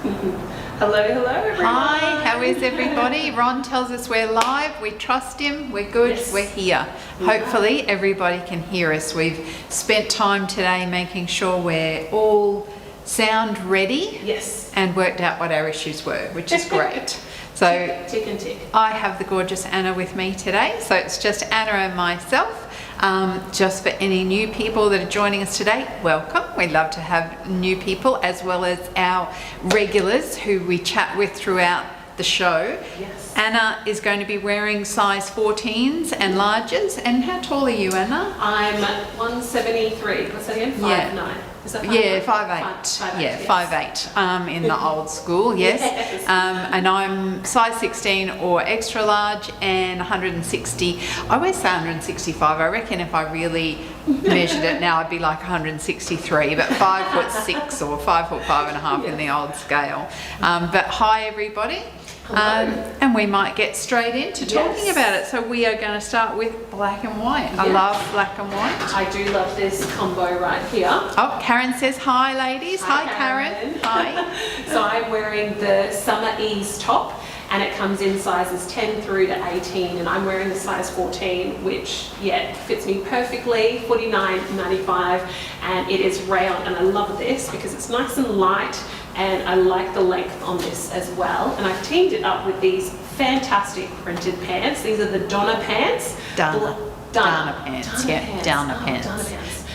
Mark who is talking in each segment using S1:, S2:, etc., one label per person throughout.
S1: Hello, hello everyone.
S2: Hi, how is everybody? Ron tells us we're live, we trust him, we're good,
S1: Yes.
S2: we're here. Hopefully everybody can hear us. We've spent time today making sure we're all sound ready.
S1: Yes.
S2: And worked out what our issues were, which is great. So
S1: Tick and tick.
S2: I have the gorgeous Anna with me today, so it's just Anna and myself. Just for any new people that are joining us today, welcome. We love to have new people as well as our regulars who we chat with throughout the show.
S1: Yes.
S2: Anna is going to be wearing size 14s and larges. And how tall are you, Anna?
S1: I'm 173. What's that again? 5'9".
S2: Yeah.
S1: Is that 5'9"?
S2: Yeah, 5'8". Yeah, 5'8", in the old school, yes.
S1: Yes.
S2: And I'm size 16 or extra large and 160. I always say 165. I reckon if I really measured it now, I'd be like 163, but 5'6" or 5'5.5" in the old scale. But hi, everybody. And we might get straight into talking about it. So we are going to start with black and white. I love black and white.
S1: I do love this combo right here.
S2: Oh, Karen says hi, ladies. Hi, Karen. Hi.
S1: So I'm wearing the Summer Ease top, and it comes in sizes 10 through to 18, and I'm wearing the size 14, which fits me perfectly. $49.95, and it is rayon, and I love this because it's nice and light, and I like the length on this as well. And I've teamed it up with these fantastic printed pants. These are the Donna pants.
S2: Donna pants.
S1: Donna
S2: Pants.
S1: Donna pants.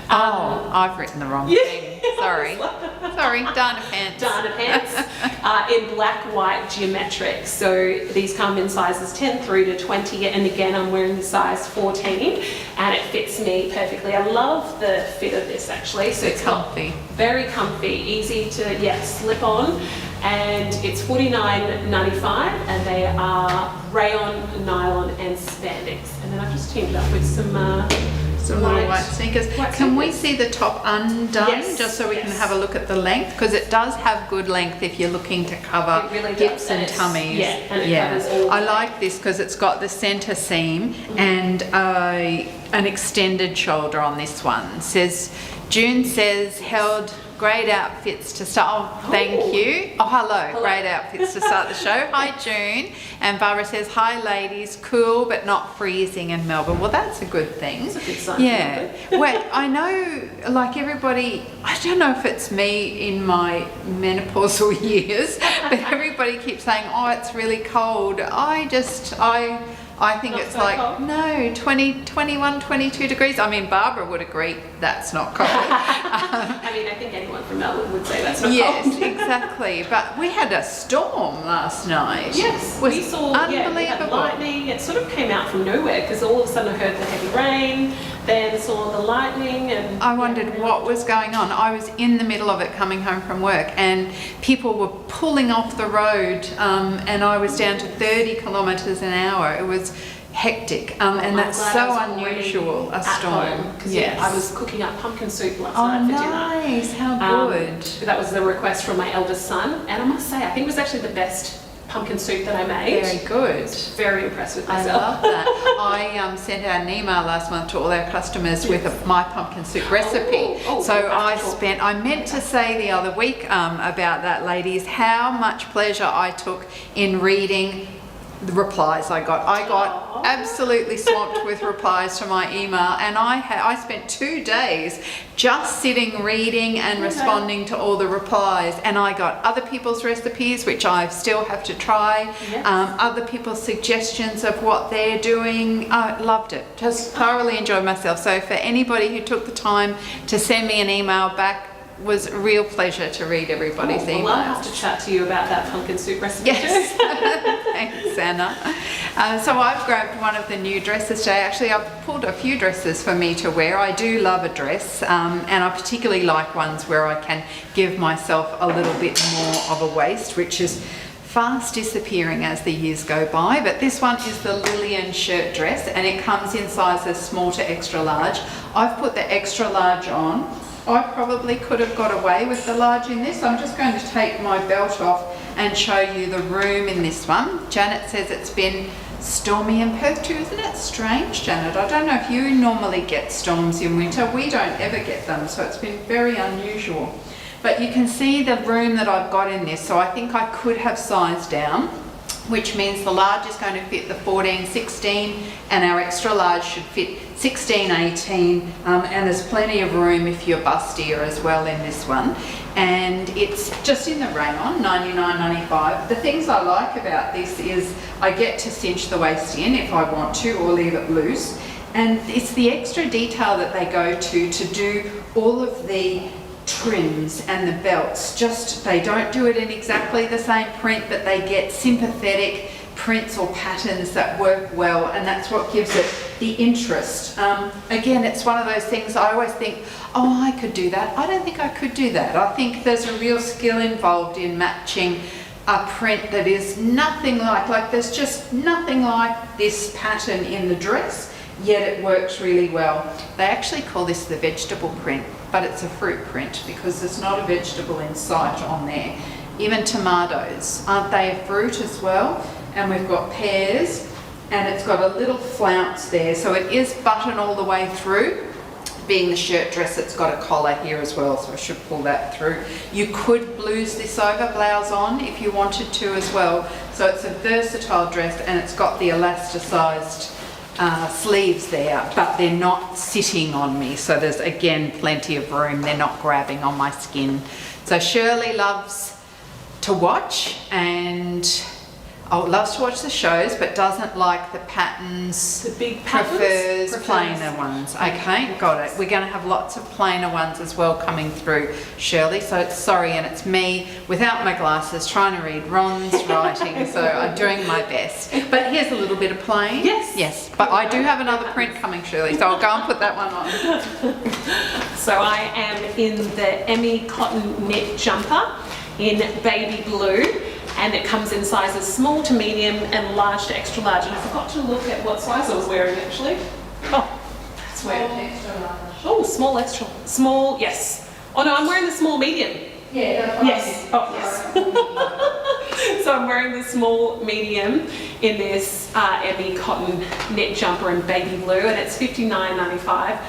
S2: I've written the wrong thing. Sorry, Donna pants.
S1: Donna pants in black, white, geometric. So these come in sizes 10 through to 20, and again I'm wearing the size 14, and it fits me perfectly. I love the fit of this actually. So it's
S2: comfy.
S1: Very comfy, easy to slip on, and it's $49.95, and they are rayon, nylon, and spandex. And then I've just teamed up with some
S2: little white sneakers. Can we see the top undone,
S1: Yes,
S2: just so we can have a look at the length? Because it does have good length if you're looking to cover
S1: really
S2: hips
S1: does,
S2: and
S1: and it's-
S2: tummies.
S1: and it covers all
S2: I
S1: the
S2: like this because it's got the centre seam and an extended shoulder on this one. June says held great outfits to start. Oh, thank you. Oh, hello. Great outfits to start the show. Hi, June. And Barbara says, hi, ladies. Cool, but not freezing in Melbourne. Well, that's a good thing.
S1: That's a good sign.
S2: Yeah. Well, I know, like everybody, I don't know if it's me in my menopausal years, but everybody keeps saying, oh, it's really cold. I think it's like,
S1: cold?
S2: no, 20, 21, 22 degrees. I mean, Barbara would agree that's not cold.
S1: I mean, I think anyone from Melbourne would say that's not
S2: Yes,
S1: cold.
S2: exactly. But we had a storm last night.
S1: Yes,
S2: Was
S1: we saw
S2: unbelievable.
S1: we had lightning. It sort of came out from nowhere because all of a sudden I heard the heavy rain, then saw the lightning, and
S2: I wondered what was going on. I was in the middle of it coming home from work, and people were pulling off the road, and I was down to 30 kilometres an hour. It was hectic, and that's so unusual, a storm.
S1: Because I was cooking up pumpkin soup last
S2: Oh,
S1: night for dinner.
S2: nice! How good.
S1: That was the request from my eldest son, and I must say, I think it was actually the best pumpkin soup that I made.
S2: Very good.
S1: Very impressed with
S2: I
S1: myself.
S2: love that. I sent out an email last month to all our customers with my pumpkin soup recipe. So I meant to say the other week about that, ladies, how much pleasure I took in reading the replies I got. I got absolutely swamped with replies to my email, and I spent 2 days just sitting reading and responding to all the replies, and I got other people's recipes which I still have to try, other people's suggestions of what they're doing. I loved it, just thoroughly enjoyed myself. So for anybody who took the time to send me an email back, was a real pleasure to read everybody's emails.
S1: Well, I'll have to chat to you about that pumpkin soup recipe
S2: Yes.
S1: too.
S2: Thanks, Anna. So I've grabbed one of the new dresses today. Actually, I've pulled a few dresses for me to wear. I do love a dress, and I particularly like ones where I can give myself a little bit more of a waist, which is fast disappearing as the years go by. But this one is the Lillian shirt dress, and it comes in sizes small to extra large. I've put the extra large on. I probably could have got away with the large in this. I'm just going to take my belt off and show you the room in this one. Janet says it's been stormy in Perth too. Isn't it strange, Janet? I don't know if you normally get storms in winter. We don't ever get them, so it's been very unusual. But you can see the room that I've got in this, so I think I could have sized down, which means the large is going to fit the 14, 16, and our extra large should fit 16, 18, and there's plenty of room if you're bustier as well in this one. And it's just in the rayon, $99.95. The things I like about this is I get to cinch the waist in if I want to, or leave it loose. And it's the extra detail that they go to do all of the trims and the belts. Just, they don't do it in exactly the same print, but they get sympathetic prints or patterns that work well, and that's what gives it the interest. Again, it's one of those things I always think, oh, I could do that. I don't think I could do that. I think there's a real skill involved in matching a print that is nothing like there's just nothing like this pattern in the dress, yet it works really well. They actually call this the vegetable print, but it's a fruit print because there's not a vegetable in sight on there. Even tomatoes, aren't they a fruit as well? And we've got pears, and it's got a little flounce there, so it is buttoned all the way through. Being the shirt dress, it's got a collar here as well, so I should pull that through. You could blouse this over, blouse on, if you wanted to as well. So it's a versatile dress, and it's got the elasticized sleeves there, but they're not sitting on me, so there's again plenty of room. They're not grabbing on my skin. So Shirley loves to watch, and loves to watch the shows, but doesn't like the patterns.
S1: The big patterns?
S2: Prefers plainer ones. Okay, got it. We're going to have lots of plainer ones as well coming through, Shirley. So it's sorry, and it's me without my glasses trying to read Ron's writing, so I'm doing my best. But here's a little bit of plain.
S1: Yes.
S2: Yes, but I do have another print coming, Shirley, so I'll go and put that one on.
S1: So I am in the Emmy cotton knit jumper in baby blue. And it comes in sizes small to medium and large to extra large. And I forgot to look at what size I was wearing actually. Oh, that's where. Oh, small extra. Small, yes. Oh no, I'm wearing the small medium.
S2: Yeah, that's right.
S1: Yes. Oh, yes. So I'm wearing the small medium in this Emmy cotton knit jumper in baby blue, and it's $59.95.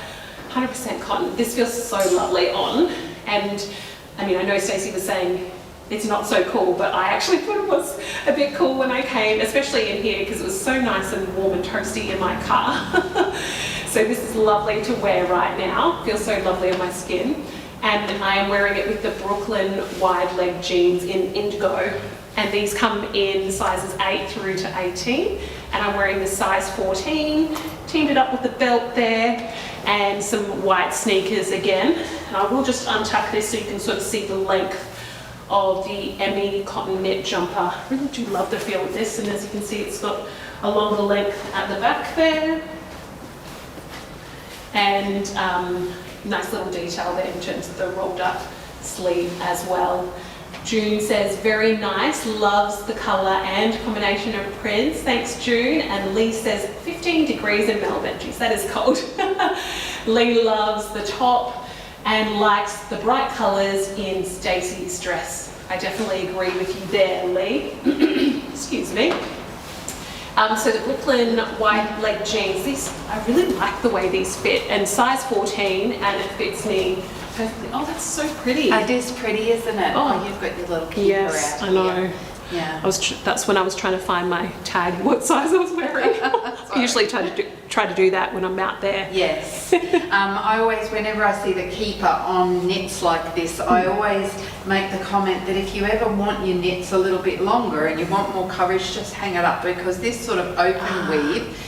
S1: 100% cotton. This feels so lovely on. And I mean, I know Stacey was saying it's not so cool, but I actually thought it was a bit cool when I came, especially in here because it was so nice and warm and toasty in my car. So this is lovely to wear right now. Feels so lovely on my skin. And I am wearing it with the Brooklyn wide leg jeans in indigo. And these come in sizes 8 through to 18. And I'm wearing the size 14, teamed it up with the belt there and some white sneakers again. And I will just untuck this so you can sort of see the length of the Emmy cotton knit jumper. I really do love the feel of this, and as you can see it's got a longer length at the back there, and nice little detail there in terms of the rolled up sleeve as well. June says very nice, loves the colour and combination of prints. Thanks June. And Lee says 15 degrees in Melbourne. Geez, that is cold. Lee loves the top and likes the bright colours in Stacey's dress. I definitely agree with you there, Lee. Excuse me. So the Brooklyn wide leg jeans, these, I really like the way these fit, and size 14, and it fits me perfectly. Oh, that's so pretty.
S2: It is pretty, isn't it?
S1: Oh,
S2: you've got your little keeper
S1: yes,
S2: out.
S1: I know.
S2: Here. Yeah.
S1: That's when I was trying to find my tag, what size I was wearing. I usually try to do that when I'm out there.
S2: Yes. I always, whenever I see the keeper on knits like this, I always make the comment that if you ever want your knits a little bit longer and you want more coverage, just hang it up, because this sort of open weave,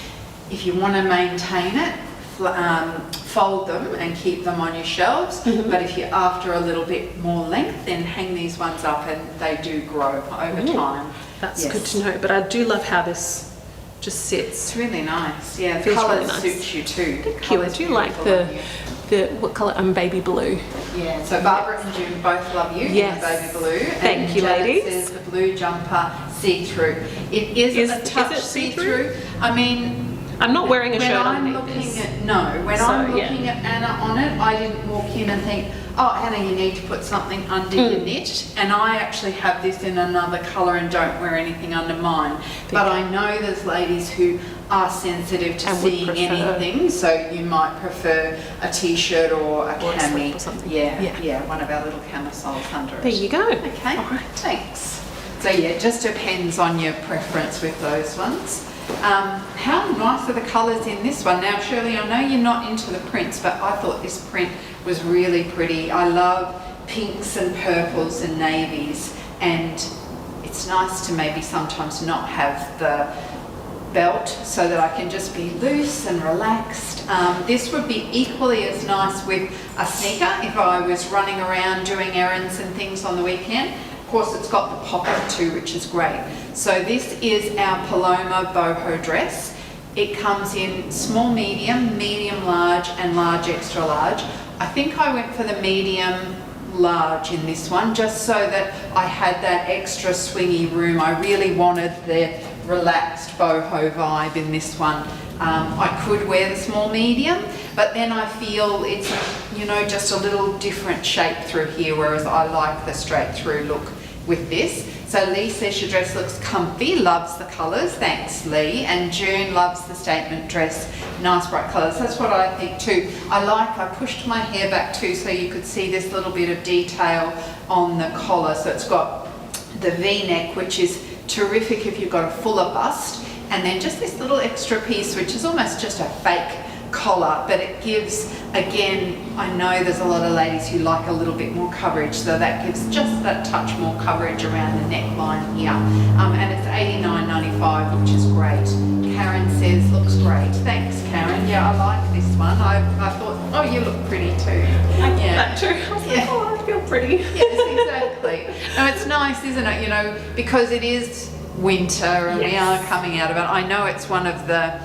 S2: if you want to maintain it, fold them and keep them on your shelves. But if you're after a little bit more length, then hang these ones up, and they do grow over time.
S1: That's good to know. But I do love how this just sits.
S2: It's really nice. Yeah, the
S1: Feels
S2: colour
S1: really nice.
S2: suits you too.
S1: Thank you. I do like the what colour? Baby blue.
S2: Yeah. So Barbara and June both love you.
S1: Yes.
S2: In the baby blue.
S1: Thank you,
S2: Janet
S1: ladies.
S2: says the blue jumper see-through. It is a touch
S1: it see-through?
S2: I mean,
S1: I'm not wearing a
S2: when
S1: shirt
S2: I'm
S1: underneath
S2: looking
S1: this.
S2: I'm looking at Anna on it, I didn't walk in and think, oh Anna, you need to put something under your knit. And I actually have this in another colour and don't wear anything under mine. But I know there's ladies who are sensitive to
S1: And would
S2: seeing
S1: prefer-
S2: anything, so you might prefer a t-shirt or a
S1: Or a slip
S2: cami.
S1: or something.
S2: Yeah,
S1: Yeah.
S2: one of our little camisoles under it.
S1: There you go.
S2: Okay,
S1: All right.
S2: thanks. So yeah, it just depends on your preference with those ones. How nice are the colours in this one? Now, Shirley, I know you're not into the prints, but I thought this print was really pretty. I love pinks and purples and navies, and it's nice to maybe sometimes not have the belt so that I can just be loose and relaxed. This would be equally as nice with a sneaker if I was running around doing errands and things on the weekend. Of course, it's got the pocket too, which is great. So this is our Paloma boho dress. It comes in small medium, medium large and large extra large. I think I went for the medium large in this one, just so that I had that extra swingy room. I really wanted the relaxed boho vibe in this one. I could wear the small medium, but then I feel it's, you know, just a little different shape through here, whereas I like the straight through look with this. So Lee says your dress looks comfy, loves the colours. Thanks, Lee. And June loves the statement dress, nice bright colours. That's what I think too. I pushed my hair back too so you could see this little bit of detail on the collar. So it's got the V-neck, which is terrific if you've got a fuller bust, and then just this little extra piece, which is almost just a fake collar, but it gives, again, I know there's a lot of ladies who like a little bit more coverage, so that gives just that touch more coverage around the neckline here. And it's $89.95, which is great. Karen says, looks great. Thanks, Karen. Yeah, I like this one. I thought, oh, you look pretty too.
S1: I thought that too. I was like, oh, I feel pretty.
S2: Yes, exactly. No, it's nice, isn't it? You know, because it is winter and we are coming out of it. I know it's one of the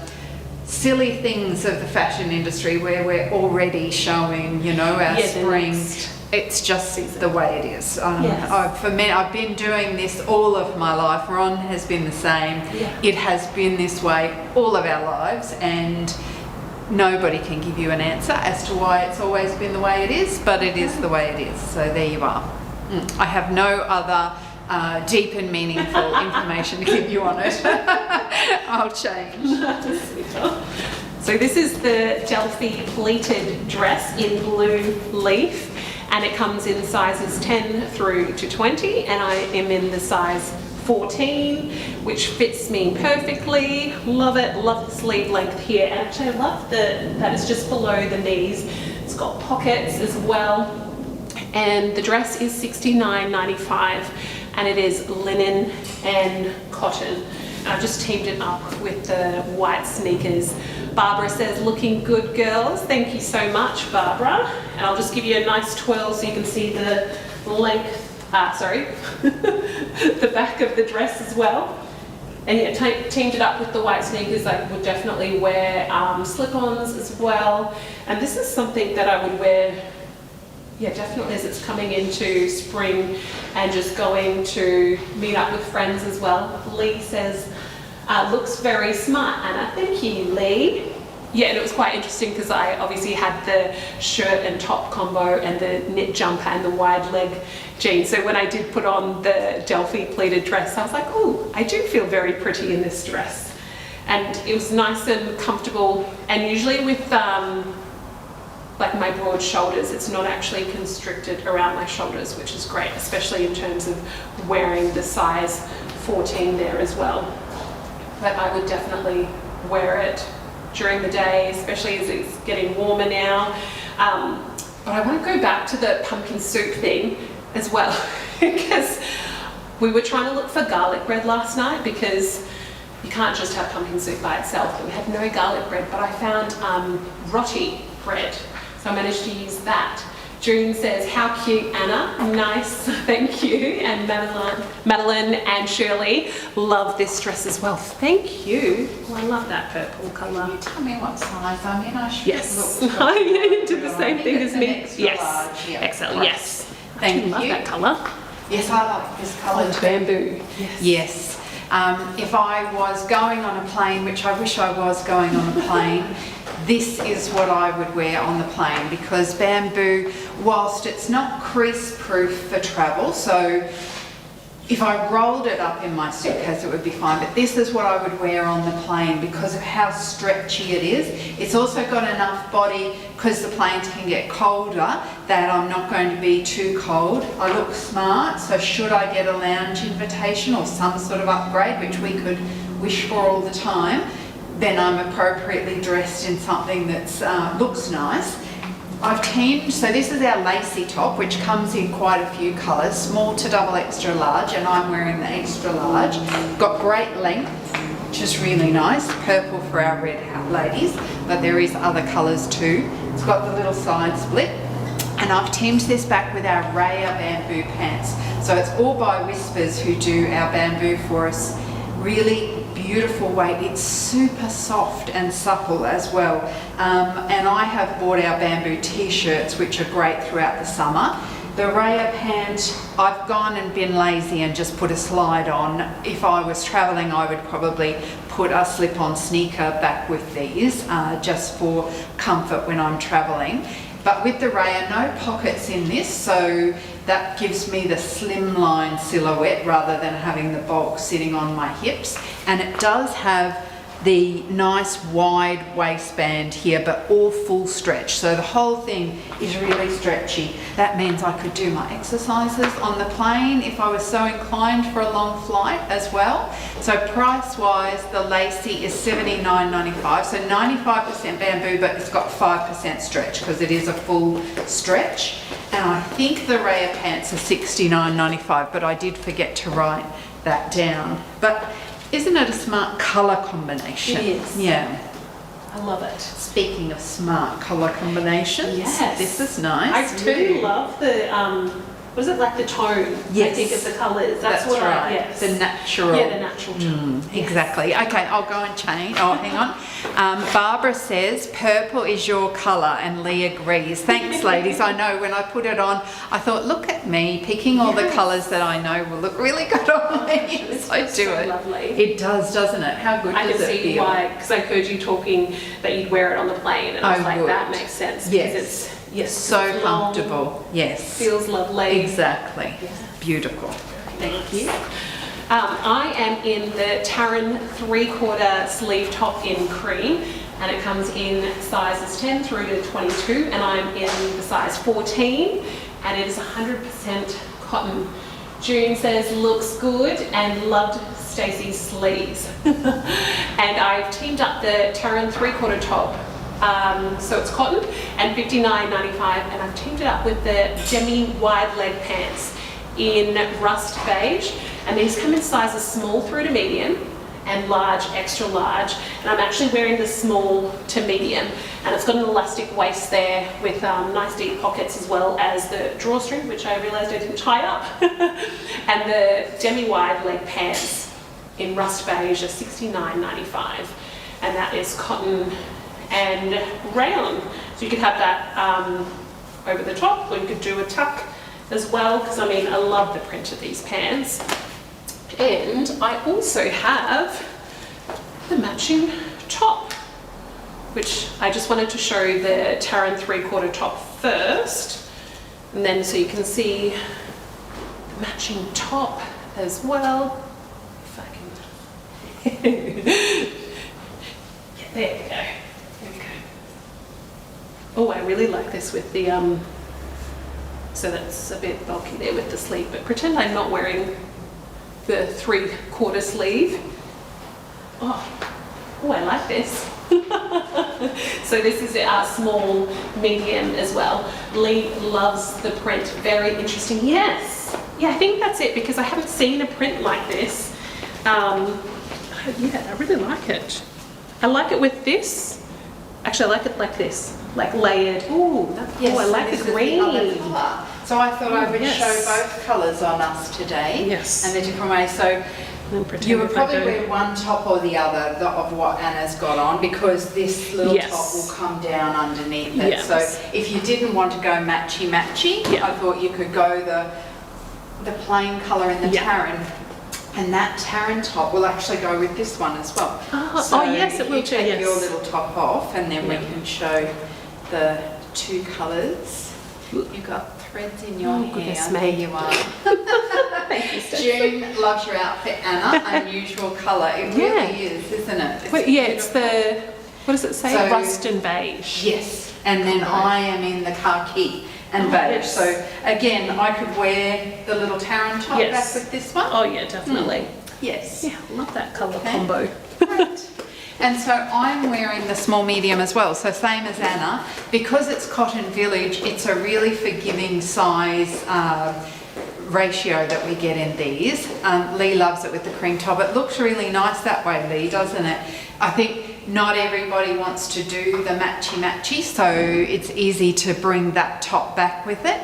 S2: silly things of the fashion industry where we're already showing, you know, our spring. It's just the way it is. For me, I've been doing this all of my life. Ron has been the same.
S1: Yeah.
S2: It has been this way all of our lives, and nobody can give you an answer as to why it's always been the way it is, but it is the way it is. So there you are. I have no other deep and meaningful information to give you on it. I'll change.
S1: So this is the Delphi pleated dress in blue leaf, and it comes in sizes 10 through to 20, and I am in the size 14, which fits me perfectly. Love it, love the sleeve length here, and actually I love that it's just below the knees. It's got pockets as well, and the dress is $69.95, and it is linen and cotton. And I've just teamed it up with the white sneakers. Barbara says, looking good, girls. Thank you so much, Barbara. And I'll just give you a nice twirl so you can see the length, the back of the dress as well. And yeah, teamed it up with the white sneakers. I would definitely wear slip-ons as well. And this is something that I would wear, yeah, definitely as it's coming into spring and just going to meet up with friends as well. Lee says, looks very smart, Anna. Thank you, Lee. Yeah, and it was quite interesting because I obviously had the shirt and top combo and the knit jumper and the wide leg jeans. So when I did put on the Delphi pleated dress, I was like, oh, I do feel very pretty in this dress. And it was nice and comfortable. And usually with like my broad shoulders, it's not actually constricted around my shoulders, which is great, especially in terms of wearing the size 14 there as well. But I would definitely wear it during the day, especially as it's getting warmer now. But I want to go back to the pumpkin soup thing as well, because we were trying to look for garlic bread last night, because you can't just have pumpkin soup by itself, but we had no garlic bread, but I found roti bread. So I managed to use that. June says, how cute, Anna. Nice, thank you. And Madeline and Shirley love this dress as well. Thank you. Oh, I love that purple colour.
S2: Can you tell me what size I'm in? I should
S1: yes.
S2: look.
S1: Oh, yeah, you did the same thing as me. Yes.
S2: Large. Yeah.
S1: XL, yes.
S2: Thank you.
S1: I love that colour.
S2: Yes, I like this colour.
S1: Oh, bamboo. Yes.
S2: Yes. If I was going on a plane, which I wish I was going on a plane, this is what I would wear on the plane, because bamboo, whilst it's not crease proof for travel, so If I rolled it up in my suitcase, it would be fine, but this is what I would wear on the plane because of how stretchy it is. It's also got enough body, because the planes can get colder, that I'm not going to be too cold. I look smart, so should I get a lounge invitation or some sort of upgrade, which we could wish for all the time, then I'm appropriately dressed in something that looks nice. I've teamed, so this is our lacy top, which comes in quite a few colours, small to double extra large, and I'm wearing the extra large. Got great length, which is really nice, purple for our red hat ladies, but there is other colours too. It's got the little side split, and I've teamed this back with our Raya bamboo pants. So it's all by Whispers, who do our bamboo for us. Really beautiful weight. It's super soft and supple as well. And I have bought our bamboo t-shirts, which are great throughout the summer. The Raya pant, I've gone and been lazy and just put a slide on. If I was traveling, I would probably put a slip-on sneaker back with these, just for comfort when I'm traveling. But with the Raya, no pockets in this, so that gives me the slimline silhouette rather than having the bulk sitting on my hips. And it does have the nice wide waistband here, but all full stretch. So the whole thing is really stretchy. That means I could do my exercises on the plane if I was so inclined for a long flight as well. So price-wise, the lacy is $79.95. So 95% bamboo, but it's got 5% stretch because it is a full stretch. And I think the Raya pants are $69.95, but I did forget to write that down. But isn't it a smart colour combination?
S1: It is.
S2: Yeah.
S1: I love it.
S2: Speaking of smart colour combinations,
S1: Yes.
S2: this is nice.
S1: I too love the, what is it, like the tone?
S2: Yes.
S1: I think of the colours. That's what
S2: right.
S1: yes.
S2: The natural.
S1: Yeah, the natural tone. Yes.
S2: Exactly. Okay, I'll go and change. Oh, hang on. Barbara says purple is your colour, and Lee agrees. Thanks, ladies. I know when I put it on, I thought, look at me picking all the colours that I know will look really good on me. So I do
S1: so
S2: it.
S1: Lovely.
S2: It does, doesn't it? How good
S1: I
S2: does
S1: can
S2: it
S1: see
S2: feel?
S1: why, because I heard you talking that you'd wear it on the plane, and I was like,
S2: would.
S1: that makes sense.
S2: Yes.
S1: Because it's, yes,
S2: So
S1: it's long,
S2: comfortable. Yes.
S1: feels lovely.
S2: Exactly.
S1: Yeah.
S2: Beautiful.
S1: Thank you. I am in the Taryn 3/4 sleeve top in cream, and it comes in sizes 10 through to 22, and I'm in the size 14, and it is 100% cotton. June says looks good and loved Stacey's sleeves. And I've teamed up the Taryn 3/4 top, so it's cotton, and $59.95, and I've teamed it up with the Demi wide leg pants in rust beige, and these come in sizes small through to medium and large, extra large, and I'm actually wearing the small to medium, and it's got an elastic waist there with nice deep pockets, as well as the drawstring, which I realised I didn't tie up, and the Demi wide leg pants in rust beige are $69.95, and that is cotton and rayon, so you could have that over the top, or you could do a tuck as well, because I mean, I love the print of these pants. And I also have the matching top, which I just wanted to show the Taryn 3/4 top first, and then so you can see the matching top as well. If I can. Yeah, there we go. There we go. Oh, I really like this with the so that's a bit bulky there with the sleeve, but pretend I'm not wearing the 3/4 sleeve. Oh, I like this. So this is a small, medium as well. Lee loves the print, very interesting. Yes, yeah, I think that's it, because I haven't seen a print like this. Yeah, I really like it. I like it with this. Actually, I like it like this, like layered. Ooh,
S2: Yes,
S1: I like
S2: this
S1: the
S2: is
S1: green.
S2: other colour. So I thought I would
S1: yes.
S2: show both colours on us today.
S1: Yes.
S2: And the different ways. So you would probably wear one top or the other of what Anna's got on, because this little
S1: Yes.
S2: top will come down underneath it.
S1: Yes.
S2: So if you didn't want to go matchy-matchy,
S1: Yeah.
S2: I thought you could go the plain colour in the
S1: Yeah.
S2: Taryn. And that Taryn top will actually go with this one as well.
S1: Oh, yes, it will
S2: if you
S1: too,
S2: take
S1: yes.
S2: your little top off, and then
S1: Yeah.
S2: we can show the two colours. You've got threads in your hair.
S1: Goodness
S2: There
S1: me.
S2: you are.
S1: Thank you, Stacey.
S2: June loves your outfit, Anna. Unusual colour. It really is, isn't it?
S1: Well, yeah, it's the, what does it say?
S2: So-
S1: Rust and beige.
S2: Yes, and then I am in the khaki and beige.
S1: yes.
S2: So again, I could wear the little Taryn top
S1: Yes.
S2: back with this one.
S1: Oh yeah, definitely.
S2: Yes.
S1: Yeah, love that colour
S2: Okay.
S1: combo.
S2: Great. And so I'm wearing the small medium as well, so same as Anna. Because it's Cotton Village, it's a really forgiving size ratio that we get in these. Lee loves it with the cream top. It looks really nice that way, Lee, doesn't it? I think not everybody wants to do the matchy-matchy, so it's easy to bring that top back with it.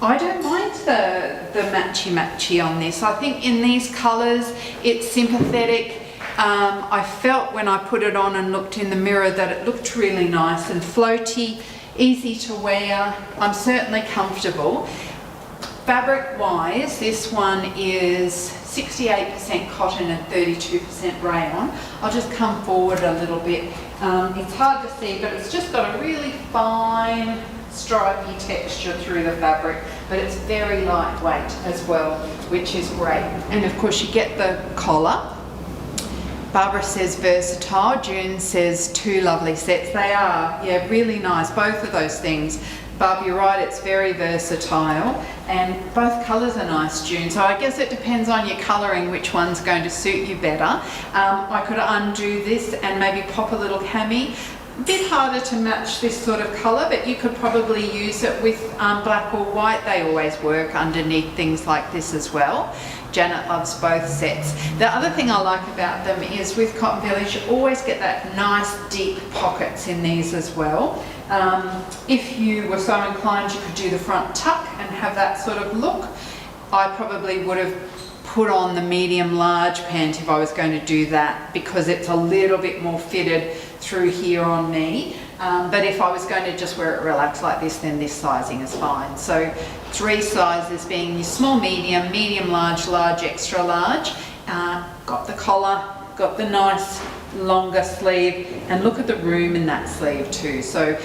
S2: I don't mind the matchy-matchy on this. I think in these colours, it's sympathetic. I felt when I put it on and looked in the mirror that it looked really nice and floaty, easy to wear. I'm certainly comfortable. Fabric-wise, this one is 68% cotton and 32% rayon. I'll just come forward a little bit. It's hard to see, but it's just got a really fine stripy texture through the fabric, but it's very lightweight as well, which is great. And of course you get the collar. Barbara says versatile, June says two lovely sets. They are, yeah, really nice, both of those things. Barb, you're right, it's very versatile, and both colours are nice, June. So I guess it depends on your colouring which one's going to suit you better. I could undo this and maybe pop a little cami. A bit harder to match this sort of colour, but you could probably use it with black or white. They always work underneath things like this as well. Janet loves both sets. The other thing I like about them is with Cotton Village, you always get that nice deep pockets in these as well. If you were so inclined, you could do the front tuck and have that sort of look. I probably would have put on the medium large pant if I was going to do that, because it's a little bit more fitted through here on me. But if I was going to just wear it relaxed like this, then this sizing is fine. So 3 sizes being your small medium, medium large, large, extra large. Got the collar, got the nice longer sleeve, and look at the room in that sleeve too. So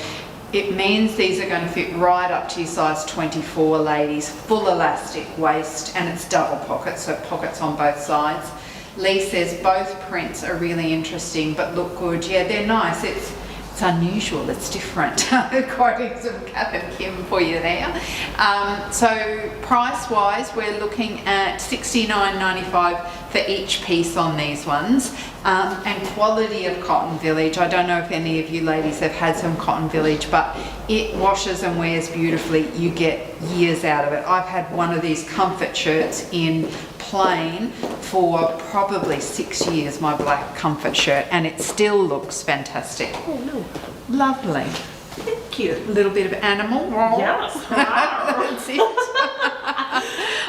S2: it means these are going to fit right up to your size 24, ladies. Full elastic waist, and it's double pockets, so pockets on both sides. Lee says both prints are really interesting but look good. Yeah, they're nice. It's unusual, it's different. Quoting some Kath and Kim for you there. So price wise, we're looking at $69.95 for each piece on these ones. And quality of Cotton Village, I don't know if any of you ladies have had some Cotton Village, but it washes and wears beautifully. You get years out of it. I've had one of these comfort shirts in plain for probably 6 years, my black comfort shirt, and it still looks fantastic.
S1: Oh no.
S2: Lovely.
S1: Thank you.
S2: A little bit of animal.
S1: Yes.
S2: That's it.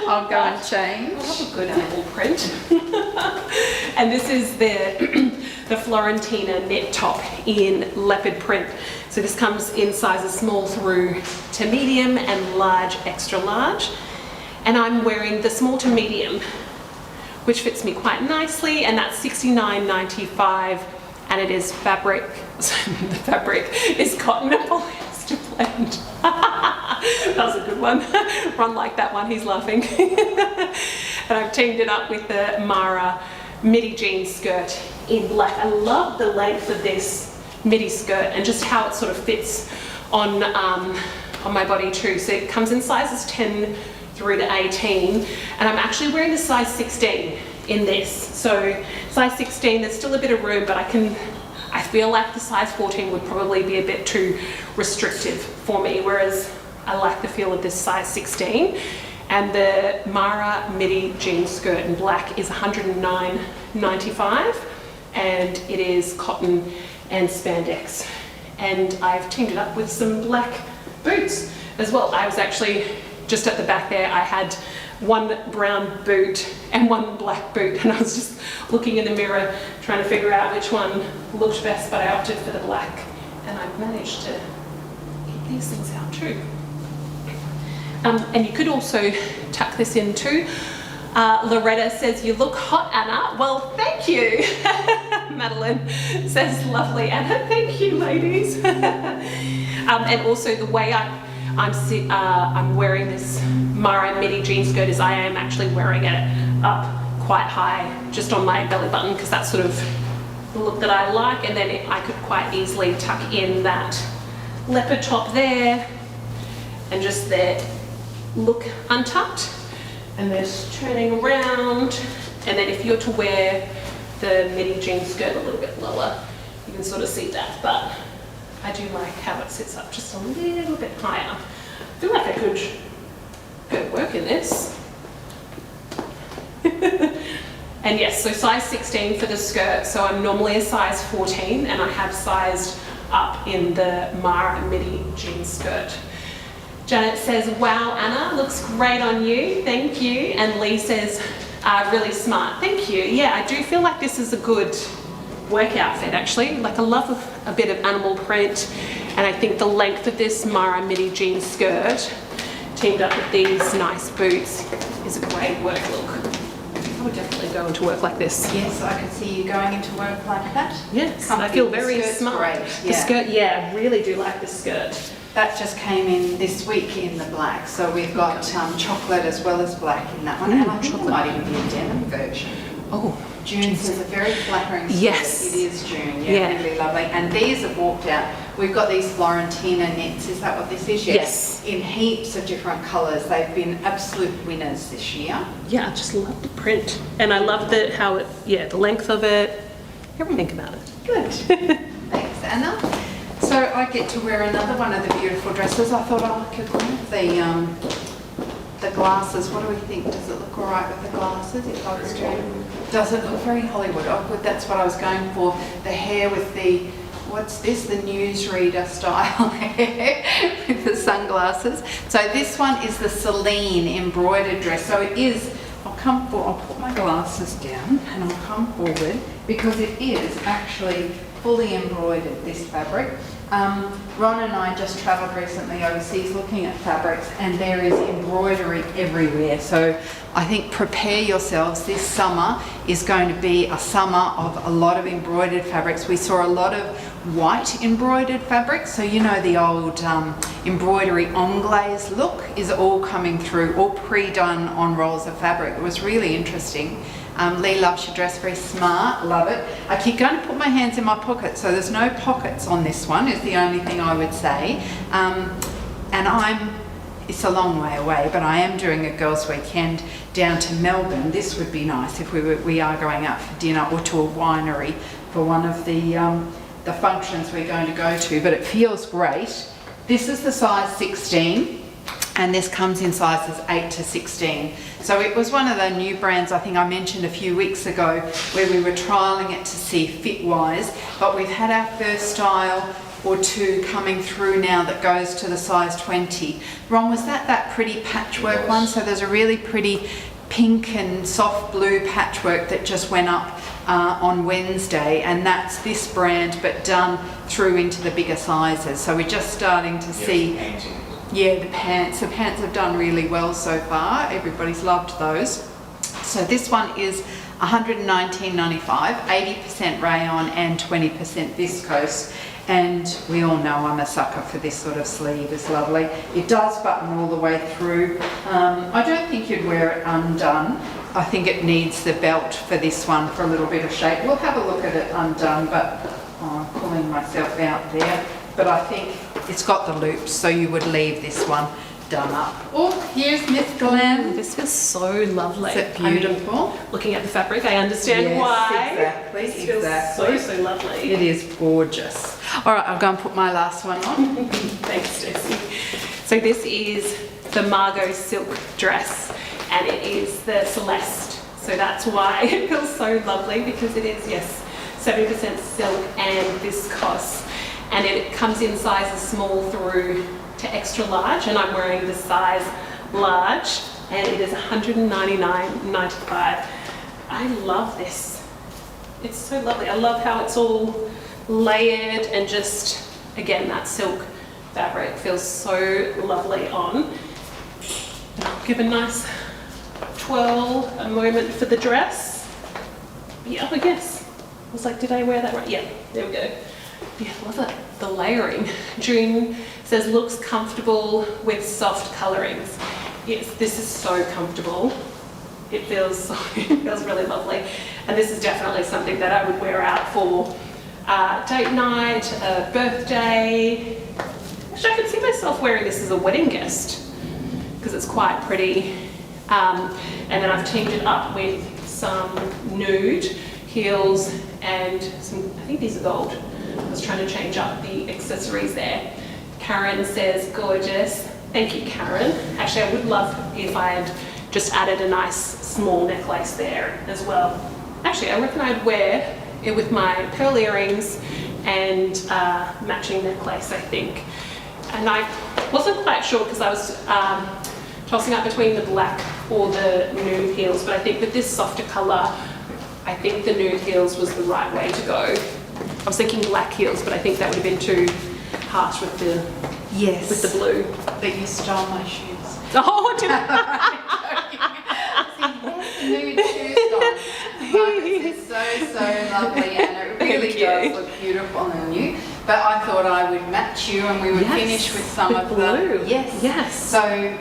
S2: I'll go and change.
S1: I love a good animal print. And this is the Florentina knit top in leopard print. So this comes in sizes small through to medium and large, extra large. And I'm wearing the small to medium, which fits me quite nicely, and that's $69.95, and it is fabric. The fabric is cotton and polyester blend. That was a good one. Ron liked that one, he's laughing. And I've teamed it up with the Mara midi jean skirt in black. I love the length of this midi skirt and just how it sort of fits on my body too. So it comes in sizes 10 through to 18, and I'm actually wearing the size 16 in this. So size 16, there's still a bit of room, but I feel like the size 14 would probably be a bit too restrictive for me, whereas I like the feel of this size 16. And the Mara midi jean skirt in black is $109.95, and it is cotton and spandex. And I've teamed it up with some black boots as well. I was actually just at the back there, I had one brown boot and one black boot, and I was just looking in the mirror trying to figure out which one looked best, but I opted for the black, and I've managed to keep these things out too. And you could also tuck this in too. Loretta says, you look hot, Anna. Well, thank you. Madeline says, lovely, Anna. Thank you, ladies. And also the way I'm wearing this Mara midi jean skirt as I am actually wearing it up quite high just on my belly button because that's sort of the look that I like, and then I could quite easily tuck in that leopard top there and just there look untucked, and then turning around, and then if you're to wear the midi jean skirt a little bit lower you can sort of see that, but I do like how it sits up just a little bit higher. I feel like I could go work in this. And yes, so size 16 for the skirt, so I'm normally a size 14 and I have sized up in the Mara midi jean skirt. Janet says, wow, Anna, looks great on you, thank you. And Lee says, really smart, thank you. Yeah, I do feel like this is a good work outfit actually. Like I love a bit of animal print, and I think the length of this Mara midi jean skirt teamed up with these nice boots is a great work look. I would definitely go into work like this.
S2: Yes, I could see you going into work like that.
S1: Yes,
S2: Comfy.
S1: I feel very
S2: The skirt's
S1: smart.
S2: great,
S1: The
S2: yeah.
S1: skirt, yeah, I really do like the skirt.
S2: That just came in this week in the black, so we've got chocolate as well as black in that one, and I think there might even be a denim version.
S1: Oh,
S2: June says a very flattering skirt.
S1: Yes.
S2: It is June,
S1: Yeah.
S2: really lovely. And these have walked out. We've got these Florentina knits, is that what this is?
S1: Yes.
S2: In heaps of different colours. They've been absolute winners this year.
S1: yeah, I just love the print, and I love how it, yeah, the length of it, everything about it.
S2: Good. Thanks, Anna. So I get to wear another one of the beautiful dresses. I thought I could wear the glasses. What do we think? Does it look all right with the glasses? If I was to, does it look very Hollywood? Oh, good. That's what I was going for. The hair with the, what's this? The newsreader style hair with the sunglasses. So this one is the Celine embroidered dress. So it is. I'll put my glasses down and I'll come forward because it is actually fully embroidered, this fabric. Ron and I just travelled recently overseas looking at fabrics, and there is embroidery everywhere. So I think prepare yourselves. This summer is going to be a summer of a lot of embroidered fabrics. We saw a lot of white embroidered fabrics. So you know the old embroidery anglaise look is all coming through, all pre-done on rolls of fabric. It was really interesting. Lee loves your dress, very smart, love it. I keep going to put my hands in my pockets, so there's no pockets on this one, is the only thing I would say. And it's a long way away, but I am doing a girls' weekend down to Melbourne. This would be nice if we are going out for dinner or to a winery for one of the functions we're going to go to, but it feels great. This is the size 16. And this comes in sizes 8 to 16. So it was one of the new brands I think I mentioned a few weeks ago where we were trialling it to see fit-wise, but we've had our first style or two coming through now that goes to the size 20. Ron, was that pretty patchwork one? So there's a really pretty pink and soft blue patchwork that just went up on Wednesday, and that's this brand but done through into the bigger sizes. So we're just starting to see. Yeah, the pants have done really well so far. Everybody's loved those. So this one is $119.95, 80% rayon and 20% viscose. And we all know I'm a sucker for this sort of sleeve. It's lovely. It does button all the way through. I don't think you'd wear it undone. I think it needs the belt for this one for a little bit of shape. We'll have a look at it undone, but I'm pulling myself out there. But I think it's got the loops, so you would leave this one done up. Oh, here's Miss Glam.
S1: This feels so lovely.
S2: Is it beautiful?
S1: Looking at the fabric, I understand
S2: Yes,
S1: why.
S2: exactly,
S1: This feels
S2: exactly.
S1: so lovely.
S2: It is gorgeous. All right, I'll go and put my last one on.
S1: Thanks, Stacey. So this is the Margot silk dress, and it is the Celeste. So that's why it feels so lovely, because it is, yes, 70% silk and viscose. And it comes in sizes small through to extra large, and I'm wearing the size large, and it is $199.95. I love this. It's so lovely. I love how it's all layered, and just, again, that silk fabric feels so lovely on. I'll give a nice twirl a moment for the dress. Yeah, I guess. I was like, did I wear that right? Yeah, there we go. Yeah, I love it. The layering. June says looks comfortable with soft colorings. Yes, this is so comfortable. It feels really lovely. And this is definitely something that I would wear out for date night, birthday. Actually, I could see myself wearing this as a wedding guest because it's quite pretty. And then I've teamed it up with some nude heels and some, I think these are gold. I was trying to change up the accessories there. Karen says, gorgeous. Thank you, Karen. Actually, I would love if I had just added a nice small necklace there as well. Actually, I reckon I'd wear it with my pearl earrings and matching necklace, I think. And I wasn't quite sure because I was tossing up between the black or the nude heels, but I think with this softer colour, I think the nude heels was the right way to go. I was thinking black heels, but I think that would have been too harsh with the blue.
S2: But you stole my shoes.
S1: Oh, did I?
S2: See, nude shoes gone. But this is so lovely, and it really does look beautiful on you. But I thought I would match you, and we would finish with some of
S1: blue.
S2: the yes. So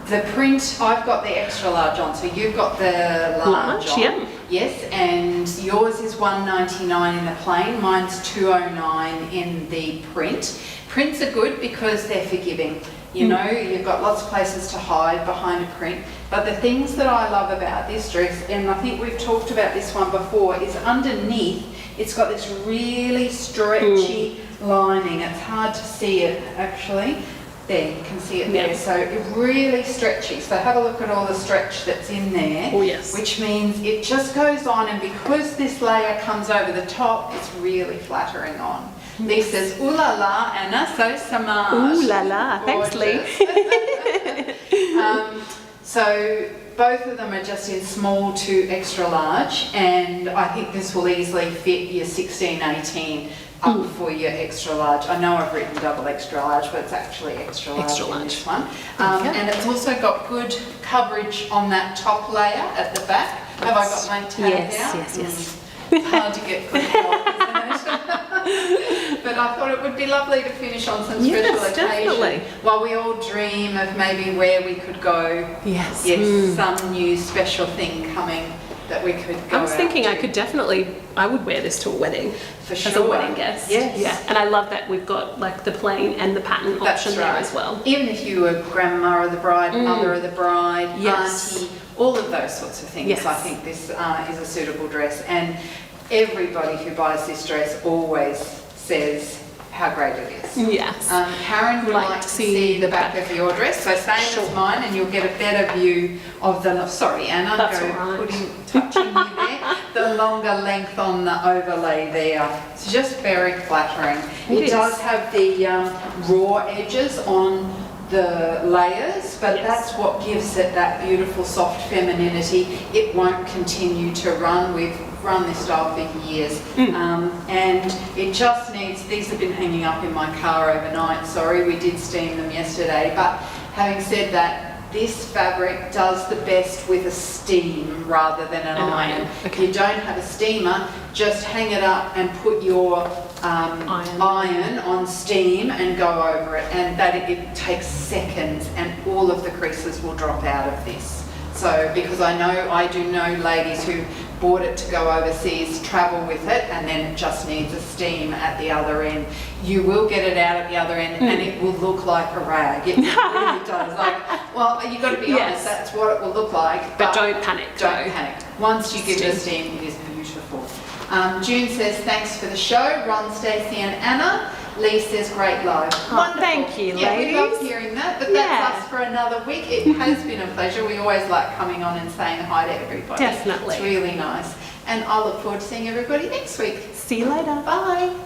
S2: the print, I've got the extra large on, so you've got the large on.
S1: Yeah.
S2: Yes, and yours is $199 in the plain, mine's $209 in the print. Prints are good because they're forgiving. You know, you've got lots of places to hide behind a print. But the things that I love about this dress, and I think we've talked about this one before, is underneath it's got this really stretchy lining. It's hard to see it actually. There, you can see it there. So it's really stretchy. So have a look at all the stretch that's in there.
S1: Oh, yes.
S2: Which means it just goes on, and because this layer comes over the top, it's really flattering on. Lee says, ooh la la, Anna, so smart.
S1: Ooh la la, thanks Lee.
S2: So both of them are just in small to extra large, and I think this will easily fit your 16, 18 up for your extra large. I know I've written double extra large, but it's actually extra large in this one. And it's also got good coverage on that top layer at the back. Have I got my tag out?
S1: Yes.
S2: It's hard to get good help, isn't it? But I thought it would be lovely to finish on some special occasion.
S1: Definitely.
S2: While we all dream of maybe where we could go.
S1: Yes.
S2: Some new special thing coming that we could go
S1: I was thinking
S2: to.
S1: I would wear this to a wedding.
S2: For sure.
S1: As a wedding guest.
S2: Yes.
S1: Yeah. And I love that we've got like the plain and the pattern option there as well.
S2: Even if you were grandma of the bride, mother of the bride, auntie, all of those sorts of things.
S1: Yes.
S2: I think this is a suitable dress. And everybody who buys this dress always says how great it is.
S1: Yes.
S2: Karen would like to see the back of your dress, so same as mine, and you'll get a better view of the, sorry Anna, touching you there, the longer length on the overlay there. It's just very flattering. It does have the raw edges on the layers, but that's what gives it that beautiful soft femininity. It won't continue to run. We've run this style for years, and it just needs, these have been hanging up in my car overnight, sorry, we did steam them yesterday, but having said that, this fabric does the best with a steam rather than an iron. If you don't have a steamer, just hang it up and put your iron on steam and go over it, and that it takes seconds, and all of the creases will drop out of this. So, because I do know ladies who bought it to go overseas, travel with it, and then it just needs a steam at the other end. You will get it out at the other end, and it will look like a rag. It really does. Like, well, you've got to be honest, that's what it will look like.
S1: But don't panic.
S2: Don't panic. Once you give it a steam, it is beautiful. June says, thanks for the show. Ron, Stacey and Anna. Lee says, great live.
S1: Wonderful. Thank you, ladies.
S2: We love hearing that, but that's us for another week. It has been a pleasure. We always like coming on and saying hi to everybody.
S1: Definitely.
S2: It's really nice. And I look forward to seeing everybody next week.
S1: See you later.
S2: Bye.